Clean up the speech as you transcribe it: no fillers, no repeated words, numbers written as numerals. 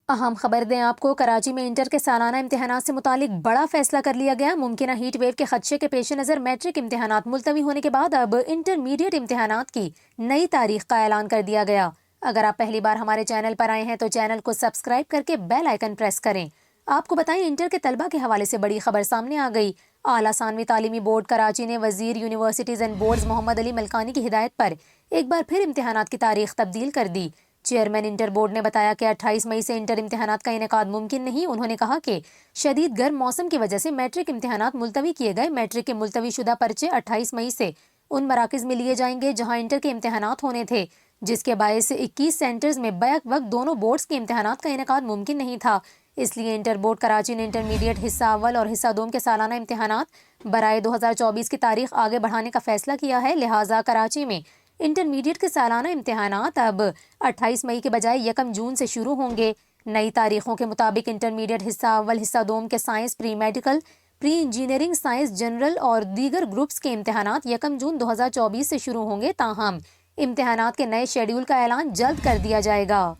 اہم خبر دیں آپ کو، کراچی میں انٹر کے سالانہ امتحانات سے متعلق بڑا فیصلہ کر لیا گیا۔ ممکنہ ہیٹ ویو کے خدشے کے پیش نظر میٹرک امتحانات ملتوی ہونے کے بعد اب انٹرمیڈیٹ امتحانات کی نئی تاریخ کا اعلان کر دیا گیا۔ اگر آپ پہلی بار ہمارے چینل پر آئے ہیں تو چینل کو سبسکرائب کر کے بیل آئیکن پریس کریں۔ آپ کو بتائیں، انٹر کے طلبہ کے حوالے سے بڑی خبر سامنے آ گئی۔ اعلیٰ ثانوی تعلیمی بورڈ کراچی نے وزیر یونیورسٹیز اینڈ بورڈز محمد علی ملکانی کی ہدایت پر ایک بار پھر امتحانات کی تاریخ تبدیل کر دی۔ چیئرمین انٹر بورڈ نے بتایا کہ 28 مئی سے انٹر امتحانات کا انعقاد ممکن نہیں۔ انہوں نے کہا کہ شدید گرم موسم کی وجہ سے میٹرک امتحانات ملتوی کیے گئے۔ میٹرک کے ملتوی شدہ پرچے 28 مئی سے ان مراکز میں لیے جائیں گے جہاں انٹر کے امتحانات ہونے تھے، جس کے باعث 21 سینٹرز میں بیک وقت دونوں بورڈز کے امتحانات کا انعقاد ممکن نہیں تھا۔ اس لیے انٹر بورڈ کراچی نے انٹرمیڈیٹ حصہ اول اور حصہ دوم کے سالانہ امتحانات برائے 2024 کی تاریخ آگے بڑھانے کا فیصلہ کیا ہے۔ لہٰذا کراچی میں انٹرمیڈیٹ کے سالانہ امتحانات اب 28 مئی کے بجائے 1 جون سے شروع ہوں گے۔ نئی تاریخوں کے مطابق انٹرمیڈیٹ حصہ اول حصہ دوم کے science, pre medical, pre engineering science, general اور دیگر گروپس کے امتحانات 1 جون 2024 سے شروع ہوں گے۔ تاہم امتحانات کے نئے شیڈول کا اعلان جلد کر دیا جائے گا۔